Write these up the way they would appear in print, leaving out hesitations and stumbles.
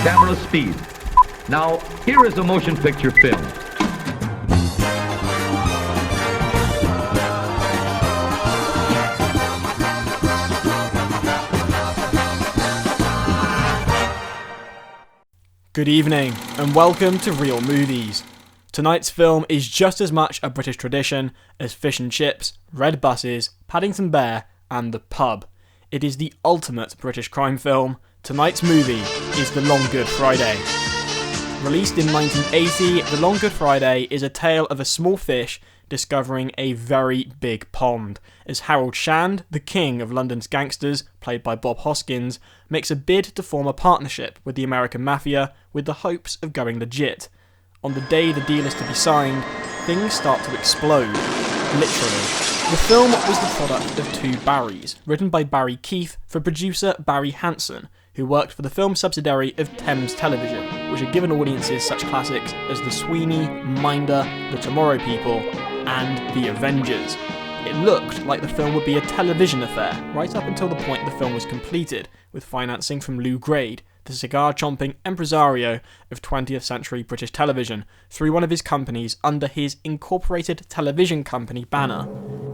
camera speed. Now, here is a motion picture film. Good evening, and welcome to Real Movies. Tonight's film is just as much a British tradition as fish and chips, red buses, Paddington Bear, and the pub. It is the ultimate British crime film. Tonight's movie is The Long Good Friday. Released in 1980, The Long Good Friday is a tale of a small fish discovering a very big pond, as Harold Shand, the king of London's gangsters, played by Bob Hoskins, makes a bid to form a partnership with the American Mafia with the hopes of going legit. On the day the deal is to be signed, things start to explode, literally. The film was the product of two Barrys, written by Barry Keith for producer Barry Hanson, who worked for the film subsidiary of Thames Television, which had given audiences such classics as The Sweeney, Minder, The Tomorrow People, and The Avengers. It looked like the film would be a television affair, right up until the point the film was completed, with financing from Lou Grade, the cigar-chomping impresario of 20th century British television, through one of his companies under his Incorporated Television Company banner.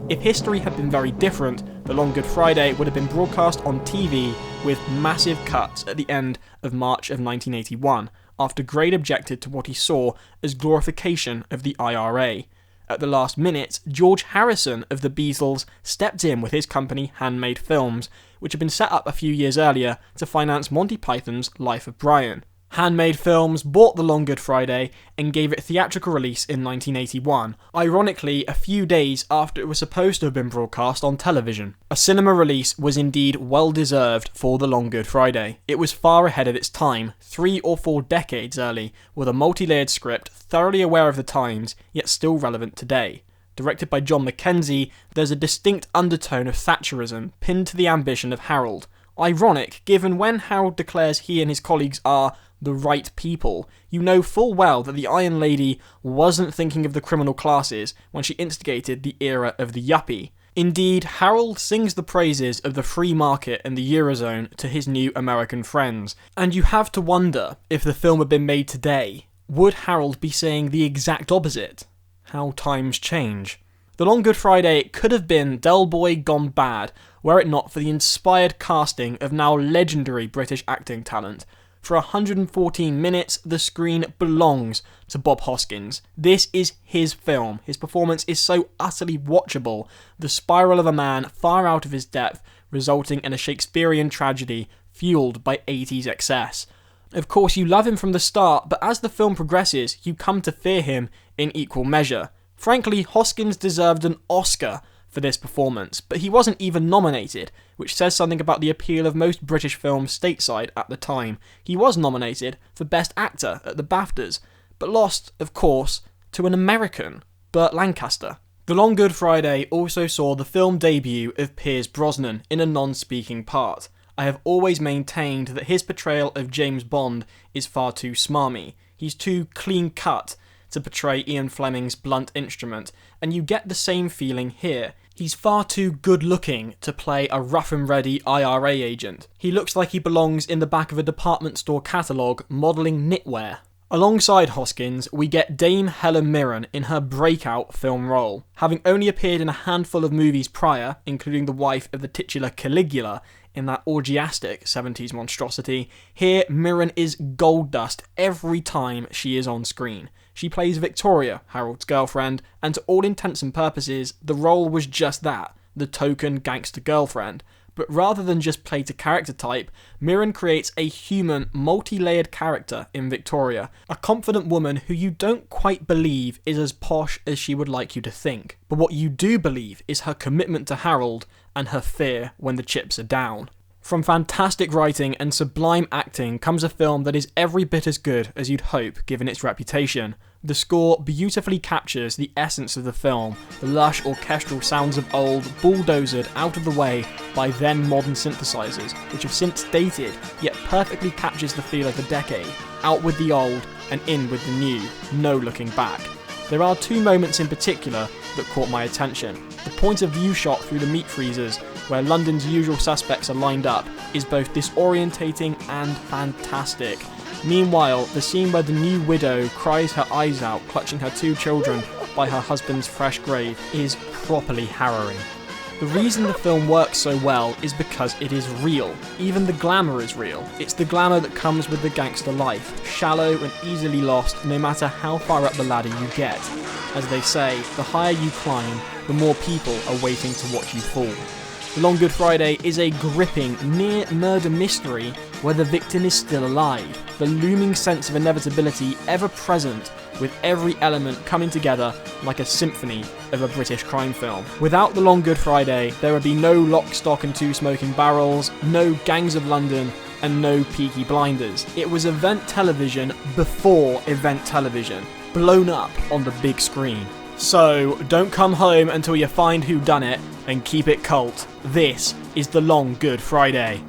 If history had been very different, The Long Good Friday would have been broadcast on TV with massive cuts at the end of March of 1981, after Grade objected to what he saw as glorification of the IRA. At the last minute, George Harrison of the Beatles stepped in with his company Handmade Films, which had been set up a few years earlier to finance Monty Python's Life of Brian. Handmade Films bought The Long Good Friday and gave it a theatrical release in 1981, ironically a few days after it was supposed to have been broadcast on television. A cinema release was indeed well deserved for The Long Good Friday. It was far ahead of its time, 3 or 4 decades early, with a multi-layered script thoroughly aware of the times, yet still relevant today. Directed by John Mackenzie, there's a distinct undertone of Thatcherism pinned to the ambition of Harold. Ironic, given when Harold declares he and his colleagues are the right people, you know full well that the Iron Lady wasn't thinking of the criminal classes when she instigated the era of the yuppie. Indeed, Harold sings the praises of the free market and the Eurozone to his new American friends, and you have to wonder, if the film had been made today, would Harold be saying the exact opposite? How times change. The Long Good Friday could have been Del Boy gone bad, were it not for the inspired casting of now legendary British acting talent. For 114 minutes, the screen belongs to Bob Hoskins. This is his film. His performance is so utterly watchable, the spiral of a man far out of his depth, resulting in a Shakespearean tragedy fueled by 80s excess. Of course, you love him from the start, but as the film progresses, you come to fear him in equal measure. Frankly, Hoskins deserved an Oscar for this performance, but he wasn't even nominated, which says something about the appeal of most British films stateside at the time. He was nominated for Best Actor at the BAFTAs, but lost, of course, to an American, Burt Lancaster. The Long Good Friday also saw the film debut of Pierce Brosnan in a non-speaking part. I have always maintained that his portrayal of James Bond is far too smarmy. He's too clean-cut to portray Ian Fleming's blunt instrument, and you get the same feeling here. He's far too good-looking to play a rough-and-ready IRA agent. He looks like he belongs in the back of a department store catalogue modelling knitwear. Alongside Hoskins, we get Dame Helen Mirren in her breakout film role. Having only appeared in a handful of movies prior, including the wife of the titular Caligula in that orgiastic 70s monstrosity, here Mirren is gold dust every time she is on screen. She plays Victoria, Harold's girlfriend, and to all intents and purposes, the role was just that, the token gangster girlfriend. But rather than just play to character type, Mirren creates a human, multi-layered character in Victoria, a confident woman who you don't quite believe is as posh as she would like you to think. But what you do believe is her commitment to Harold and her fear when the chips are down. From fantastic writing and sublime acting comes a film that is every bit as good as you'd hope given its reputation. The score beautifully captures the essence of the film, the lush orchestral sounds of old bulldozed out of the way by then modern synthesizers, which have since dated, yet perfectly captures the feel of the decade. Out with the old and in with the new, no looking back. There are two moments in particular that caught my attention. The point of view shot through the meat freezers, where London's usual suspects are lined up, is both disorientating and fantastic. Meanwhile, the scene where the new widow cries her eyes out, clutching her 2 children by her husband's fresh grave, is properly harrowing. The reason the film works so well is because it is real. Even the glamour is real. It's the glamour that comes with the gangster life, shallow and easily lost no matter how far up the ladder you get. As they say, the higher you climb, the more people are waiting to watch you fall. The Long Good Friday is a gripping, near-murder mystery where the victim is still alive, the looming sense of inevitability ever present, with every element coming together like a symphony of a British crime film. Without The Long Good Friday, there would be no Lock, Stock and Two Smoking Barrels, no Gangs of London, and no Peaky Blinders. It was event television before event television, blown up on the big screen. So, don't come home until you find who done it, and keep it cult. This is The Long Good Friday.